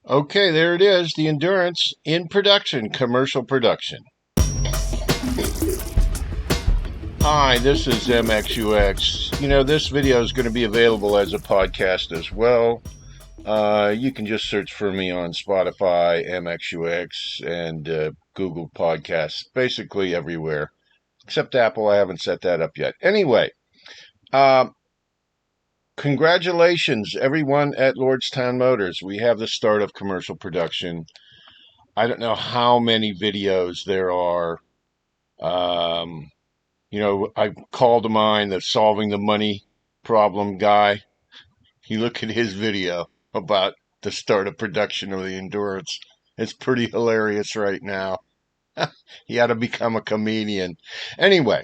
Okay, there it is, the Endurance in production, commercial production. Hi, this is MXUX. This video is going to be available as a podcast as well. You can just search for me on Spotify, MXUX, and Google Podcasts, basically everywhere. Except Apple, I haven't set that up yet. Anyway, congratulations, everyone at Lordstown Motors. We have the start of commercial production. I don't know how many videos there are. I call to mind the solving the money problem guy. You look at his video about the start of production of the Endurance. It's pretty hilarious right now. He ought to become a comedian. Anyway,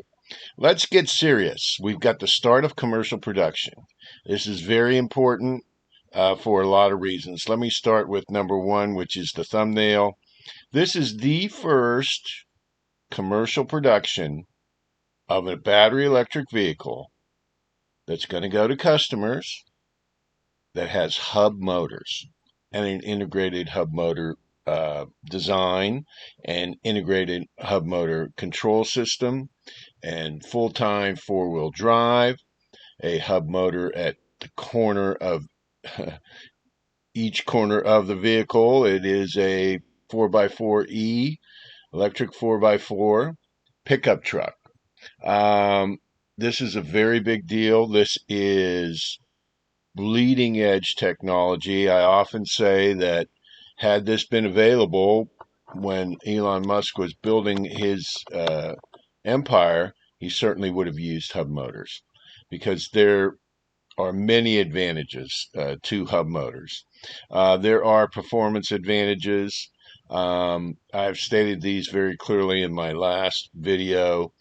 let's get serious. We've got the start of commercial production. This is very important for a lot of reasons. Let me start with number one, which is the thumbnail. This is the first commercial production of a battery electric vehicle that's going to go to customers that has hub motors and an integrated hub motor design and integrated hub motor control system and full-time four-wheel drive, a hub motor at the corner of each corner of the vehicle. It is a 4x4E electric 4x4 pickup truck. This is a very big deal. This is bleeding edge technology. I often say that had this been available when Elon Musk was building his empire, he certainly would have used hub motors because there are many advantages to hub motors. There are performance advantages. I've stated these very clearly in my last video.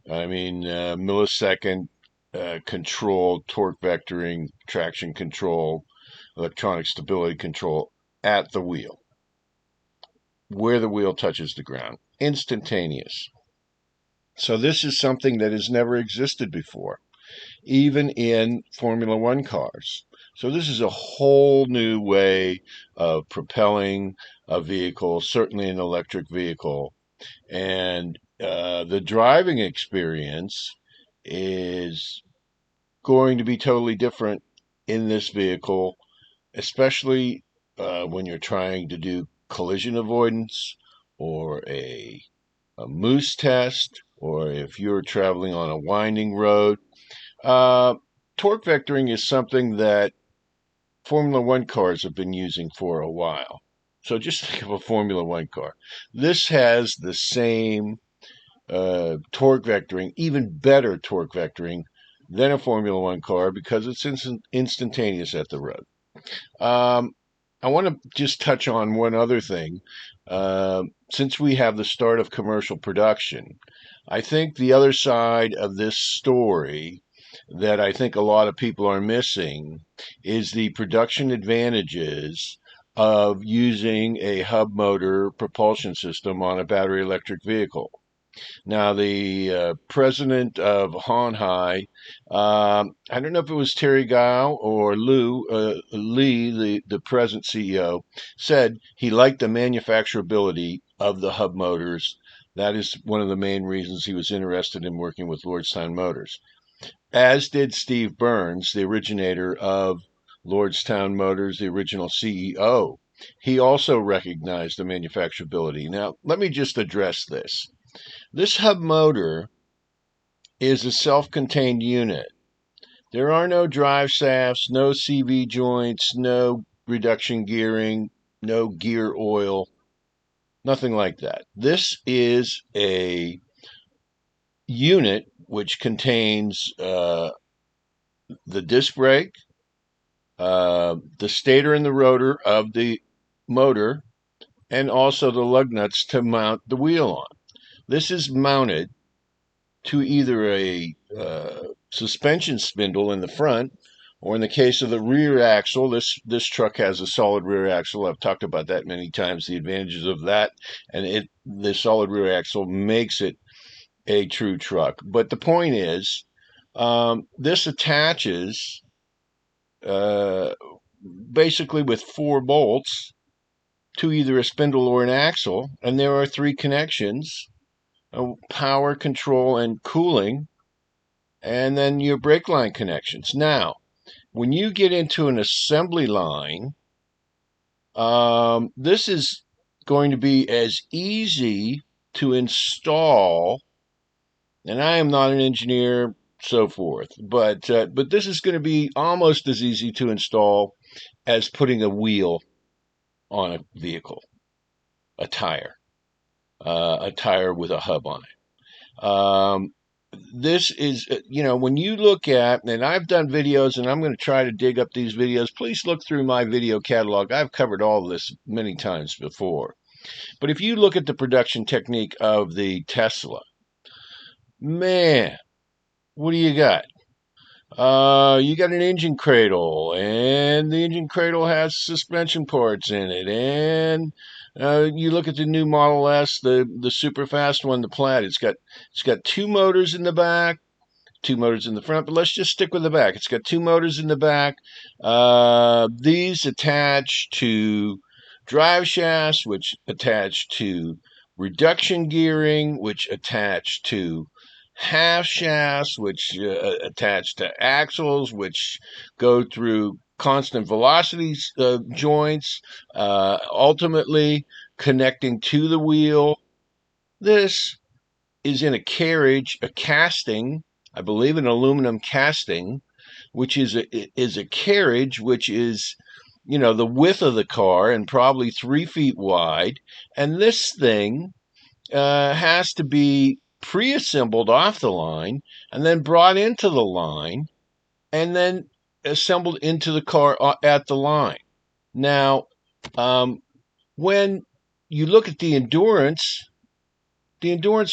Millisecond control, torque vectoring, traction control, electronic stability control at the wheel, where the wheel touches the ground, instantaneous. So this is something that has never existed before, even in Formula One cars. So this is a whole new way of propelling a vehicle, certainly an electric vehicle. And the driving experience is going to be totally different in this vehicle, especially when you're trying to do collision avoidance or a moose test, or if you're traveling on a winding road. Torque vectoring is something that Formula One cars have been using for a while. So just think of a Formula One car. This has the same torque vectoring, even better torque vectoring than a Formula One car because it's instantaneous at the road. I want to just touch on one other thing. Since we have the start of commercial production, I think the other side of this story that I think a lot of people are missing is the production advantages of using a hub motor propulsion system on a battery electric vehicle. Now, the president of Honhai, I don't know if it was Terry Gao or Lee, the present CEO, said he liked the manufacturability of the hub motors. That is one of the main reasons he was interested in working with Lordstown Motors. As did Steve Burns, the originator of Lordstown Motors, the original CEO. He also recognized the manufacturability. Now, let me just address this. This hub motor is a self-contained unit. There are no drive shafts, no CV joints, no reduction gearing, no gear oil, nothing like that. This is a unit which contains the disc brake, the stator and the rotor of the motor, and also the lug nuts to mount the wheel on. This is mounted to either a suspension spindle in the front, or in the case of the rear axle, this truck has a solid rear axle. I've talked about that many times, the advantages of that, and the solid rear axle makes it a true truck. But the point is, this attaches basically with 4 bolts to either a spindle or an axle, and there are three connections: power, control, and cooling, and then your brake line connections. Now, when you get into an assembly line, this is going to be as easy to install, and I am not an engineer, so forth, but this is going to be almost as easy to install as putting a wheel on a vehicle, a tire with a hub on it. This is, when you look at, and I've done videos, and I'm going to try to dig up these videos. Please look through my video catalog. I've covered all of this many times before. But if you look at the production technique of the Tesla, man, what do you got? You got an engine cradle, and the engine cradle has suspension parts in it. And you look at the new Model S, the super fast one, the Plaid. It's got two motors in the back, two motors in the front, but let's just stick with the back. It's got two motors in the back. These attach to drive shafts, which attach to reduction gearing, which attach to half shafts, which attach to axles, which go through constant velocity joints, ultimately connecting to the wheel. This is in a carriage, a casting, I believe an aluminum casting, which is a carriage, which is, the width of the car and probably 3 feet wide. And this thing has to be pre-assembled off the line and then brought into the line and then assembled into the car at the line. Now, when you look at the Endurance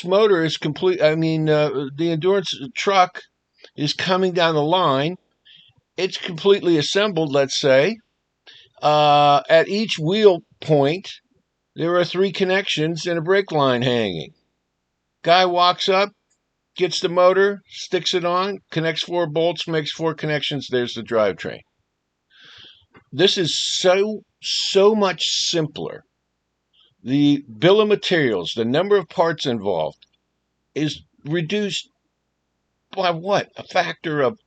motor is complete. I mean, the Endurance truck is coming down the line. It's completely assembled, let's say. At each wheel point, there are 3 connections and a brake line hanging. Guy walks up, gets the motor, sticks it on, connects 4 bolts, makes 4 connections. There's the drivetrain. This is so much simpler. The bill of materials, the number of parts involved, is reduced by what? A factor of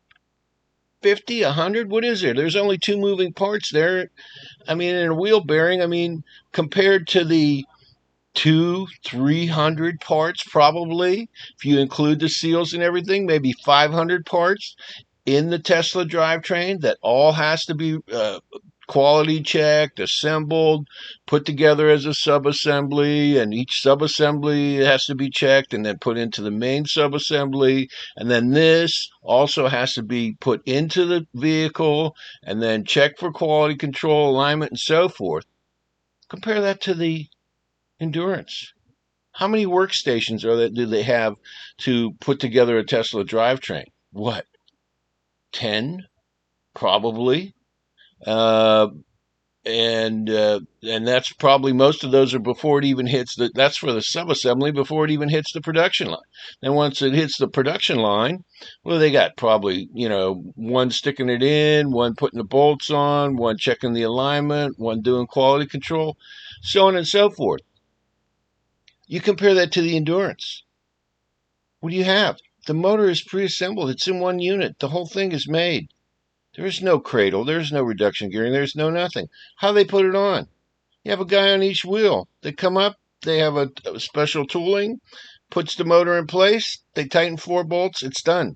50, 100? What is there? There's only 2 moving parts there. I mean, in a wheel bearing, compared to the 200-300 parts, probably, if you include the seals and everything, maybe 500 parts in the Tesla drivetrain that all has to be quality checked, assembled, put together as a subassembly, and each subassembly has to be checked and then put into the main subassembly, and then this also has to be put into the vehicle and then checked for quality control, alignment, and so forth. Compare that to the Endurance. How many workstations do they have to put together a Tesla drivetrain? What? 10? Probably. And that's probably, most of those are before it even hits that's for the subassembly, before it even hits the production line. Then once it hits the production line, what do they got? Probably, one sticking it in, one putting the bolts on, one checking the alignment, one doing quality control, so on and so forth. You compare that to the Endurance. What do you have? The motor is pre-assembled. It's in one unit. The whole thing is made. There is no cradle. There's no reduction gearing. There's no nothing. How do they put it on? You have a guy on each wheel. They come up. They have a special tooling, puts the motor in place. They tighten 4 bolts. It's done.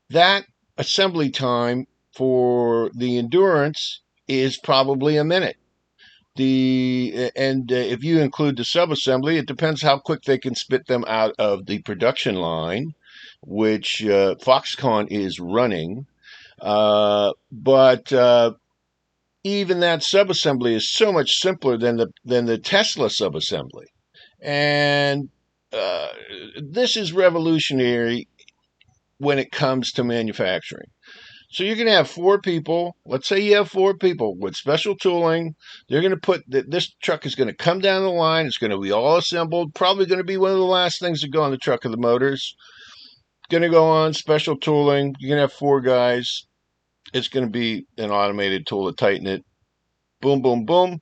That assembly time for the Endurance is probably a minute. If you include the subassembly, it depends how quick they can spit them out of the production line, which Foxconn is running. But even that subassembly is so much simpler than the Tesla subassembly, and this is revolutionary when it comes to manufacturing. So you're going to have 4 people. Let's say you have 4 people with special tooling. They're going to put this truck is going to come down the line. It's going to be all assembled. Probably going to be one of the last things to go on the truck of the motors. Going to go on special tooling. You're going to have 4 guys. It's going to be an automated tool to tighten it. Boom, boom, boom.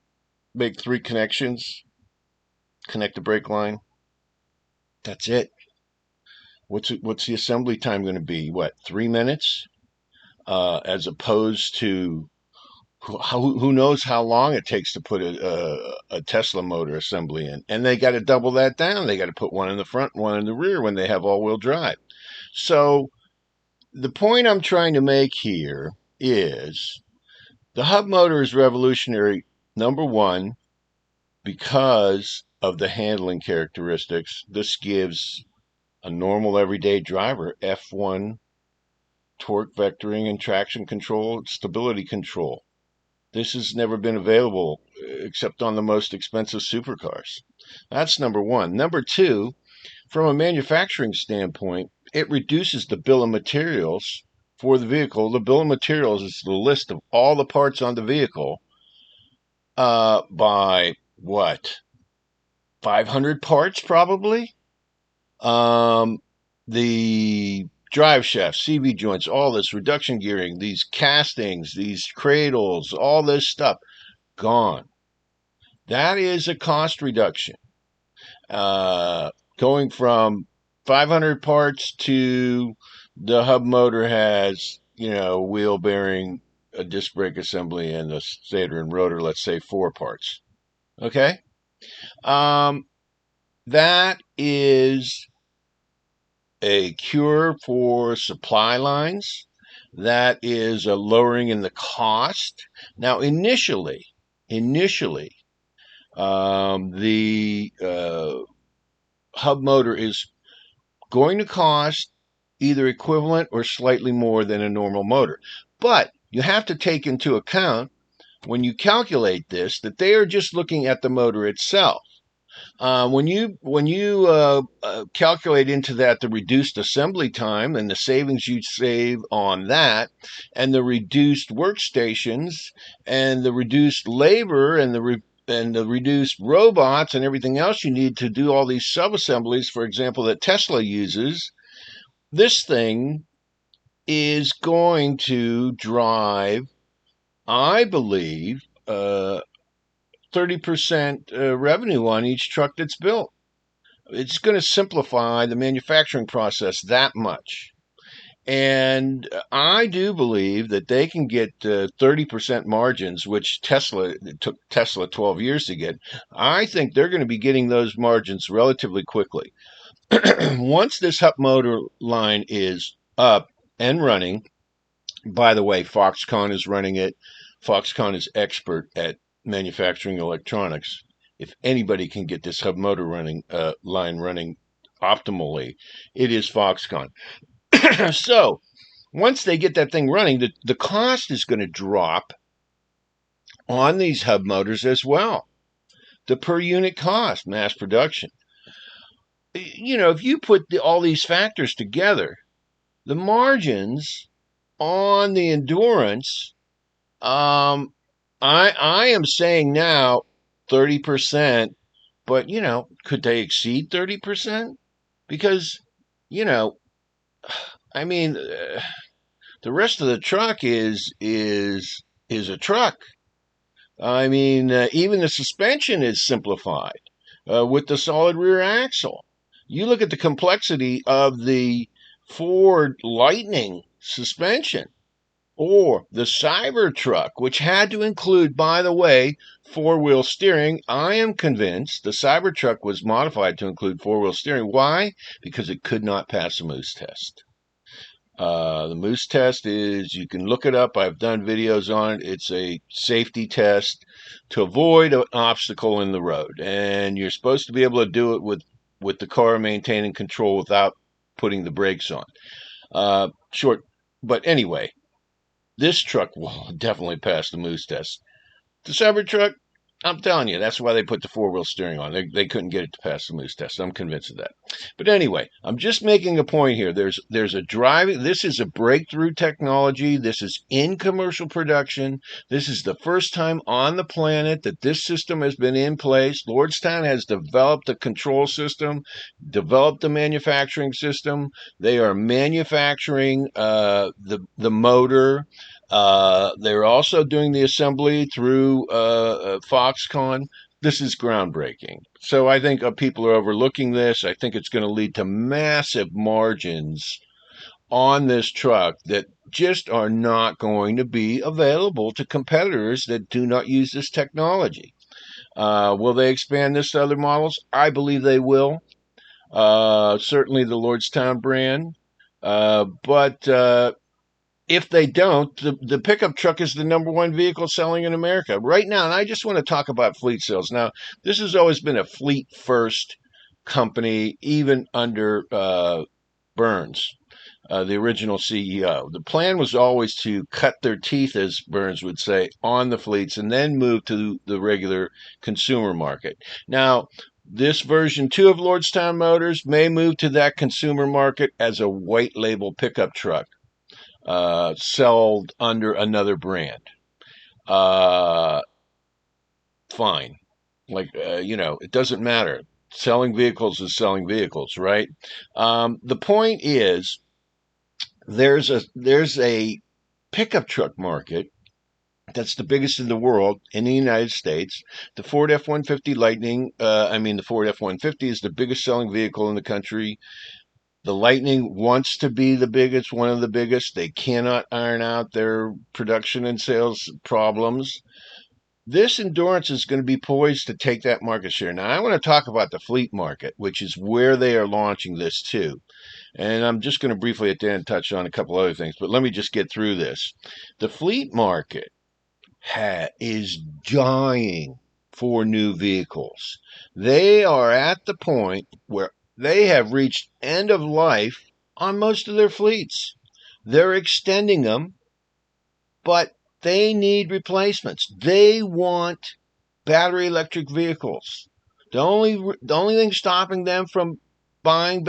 make 3 connections, connect the brake line. That's it. What's the assembly time going to be? What, 3 minutes? As opposed to who knows how long it takes to put a Tesla motor assembly in. And they got to double that down. They got to put one in the front, one in the rear when they have all-wheel drive. So the point I'm trying to make here is the hub motor is revolutionary, number one, because of the handling characteristics. This gives a normal everyday driver F1 torque vectoring and traction control, stability control. This has never been available except on the most expensive supercars. That's number one. Number two, from a manufacturing standpoint, it reduces the bill of materials for the vehicle. The bill of materials is the list of all the parts on the vehicle by what? 500 parts probably? The drive shafts, CV joints, all this reduction gearing, these castings, these cradles, all this stuff, gone. That is a cost reduction. Going from 500 parts to the hub motor has, wheel bearing, a disc brake assembly, and the stator and rotor, let's say 4 parts. Okay? That is a cure for supply lines. That is a lowering in the cost. Now, initially, the hub motor is going to cost either equivalent or slightly more than a normal motor. But you have to take into account when you calculate this that they are just looking at the motor itself. When you calculate into that the reduced assembly time and the savings you save on that, and the reduced workstations and the reduced labor and the reduced robots and everything else you need to do all these sub-assemblies, for example, that Tesla uses, this thing is going to drive, I believe, 30% revenue on each truck that's built. It's going to simplify the manufacturing process that much. And I do believe that they can get 30% margins, which it took Tesla 12 years to get. I think they're going to be getting those margins relatively quickly. Once this hub motor line is up and running, by the way, Foxconn is running it. Foxconn is expert at manufacturing electronics. If anybody can get this hub motor line running optimally, it is Foxconn. So once they get that thing running, the cost is going to drop on these hub motors as well. The per unit cost, mass production. If you put all these factors together, the margins on the Endurance, I am saying now 30%, but could they exceed 30%? Because the rest of the truck is a truck. Even the suspension is simplified with the solid rear axle. You look at the complexity of the Ford Lightning suspension or the Cybertruck, which had to include, by the way, 4-wheel steering. I am convinced the Cybertruck was modified to include 4-wheel steering. Why? Because it could not pass the Moose test. The Moose test is, you can look it up. I've done videos on it. It's a safety test to avoid an obstacle in the road. And you're supposed to be able to do it with the car maintaining control without putting the brakes on. But anyway, this truck will definitely pass the Moose test. The Cybertruck, I'm telling you, that's why they put the 4-wheel steering on. They couldn't get it to pass the Moose test. I'm convinced of that. But anyway, I'm just making a point here. There's a driving. This is a breakthrough technology. This is in commercial production. This is the first time on the planet that this system has been in place. Lordstown has developed the control system, developed the manufacturing system. They are manufacturing the motor. They're also doing the assembly through Foxconn. This is groundbreaking. So I think people are overlooking this. I think it's going to lead to massive margins on this truck that just are not going to be available to competitors that do not use this technology. Will they expand this to other models? I believe they will. Certainly the Lordstown brand. But if they don't, the pickup truck is the number one vehicle selling in America right now. And I just want to talk about fleet sales. Now, this has always been a fleet first company, even under Burns, the original CEO. The plan was always to cut their teeth, as Burns would say, on the fleets and then move to the regular consumer market. Now, this version 2 of Lordstown Motors may move to that consumer market as a white label pickup truck, sold under another brand. Fine. It doesn't matter. Selling vehicles is selling vehicles, right? The point is, there's a pickup truck market that's the biggest in the world in the United States. The Ford F-150 Lightning, the Ford F-150 is the biggest selling vehicle in the country. The Lightning wants to be the biggest, one of the biggest. They cannot iron out their production and sales problems. This Endurance is going to be poised to take that market share. Now, I want to talk about the fleet market, which is where they are launching this too. And I'm just going to briefly at the end touch on a couple other things, but let me just get through this. The fleet market is dying for new vehicles. They are at the point where they have reached end of life on most of their fleets. They're extending them, but they need replacements. They want battery electric vehicles. The only thing stopping them from buying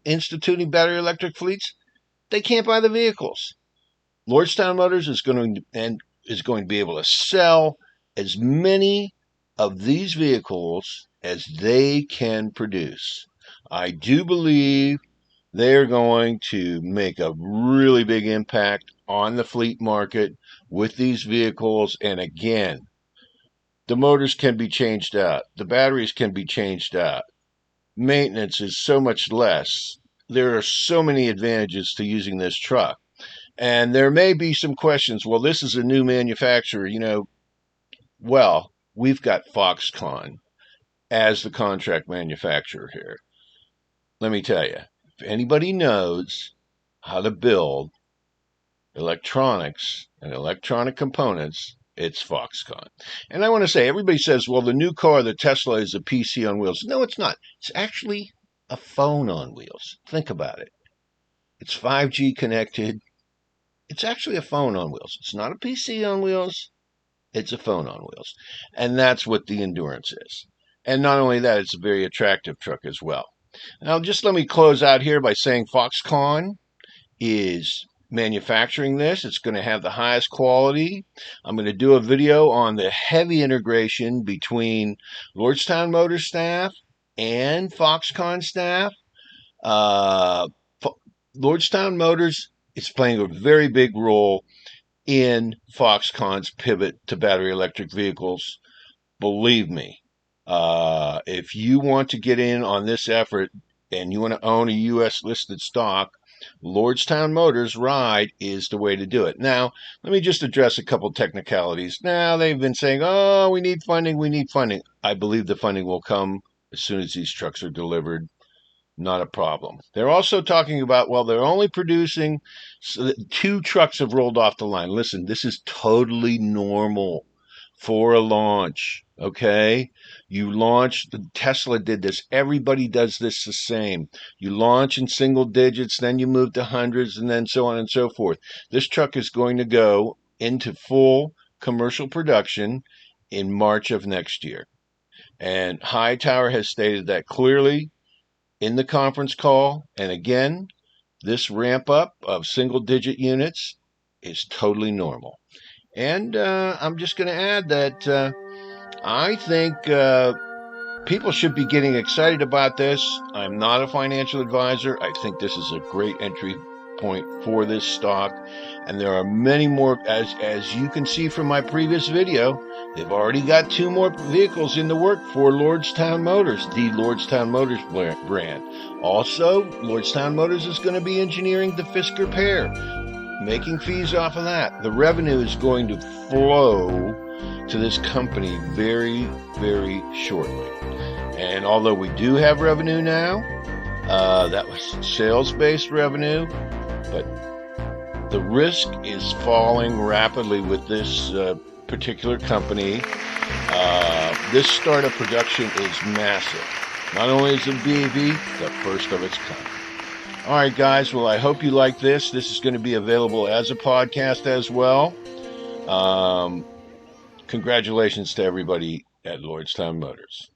instituting battery electric fleets, they can't buy the vehicles. Lordstown Motors is going to be able to sell as many of these vehicles as they can produce. I do believe they're going to make a really big impact on the fleet market with these vehicles. And again, the motors can be changed out. The batteries can be changed out. Maintenance is so much less. There are so many advantages to using this truck. And there may be some questions. Well, this is a new manufacturer, Well, we've got Foxconn as the contract manufacturer here. Let me tell you, if anybody knows how to build electronics and electronic components, it's Foxconn. And I want to say, everybody says, well, the new car, the Tesla, is a PC on wheels. No, it's not. It's actually a phone on wheels. Think about it. It's 5G connected. It's actually a phone on wheels. It's not a PC on wheels. It's a phone on wheels. And that's what the Endurance is. And not only that, it's a very attractive truck as well. Now, just let me close out here by saying Foxconn is manufacturing this. It's going to have the highest quality. I'm going to do a video on the heavy integration between Lordstown Motors staff and Foxconn staff. Lordstown Motors is playing a very big role in Foxconn's pivot to battery electric vehicles. Believe me, if you want to get in on this effort and you want to own a U.S. listed stock, Lordstown Motors Ride is the way to do it. Now, let me just address a couple technicalities. Now, they've been saying, oh, we need funding. I believe the funding will come as soon as these trucks are delivered. Not a problem. They're also talking about, well, they're only producing, so 2 trucks have rolled off the line. Listen, this is totally normal for a launch, okay? You launch, Tesla did this. Everybody does this the same. You launch in single digits, then you move to hundreds, and then so on and so forth. This truck is going to go into full commercial production in March of next year. And Hightower has stated that clearly in the conference call. And again, this ramp up of single digit units is totally normal. And I'm just going to add that I think people should be getting excited about this. I'm not a financial advisor. I think this is a great entry point for this stock, and there are many more. As you can see from my previous video, they've already got 2 more vehicles in the work for Lordstown Motors, the Lordstown Motors brand. Also, Lordstown Motors is going to be engineering the Fisker pair, making fees off of that. The revenue is going to flow to this company very, very shortly. And although we do have revenue now, that was sales-based revenue, but the risk is falling rapidly with this particular company. This startup production is massive. Not only is it BEV, the first of its kind. All right, guys. Well, I hope you like this. This is going to be available as a podcast as well. Congratulations to everybody at Lordstown Motors.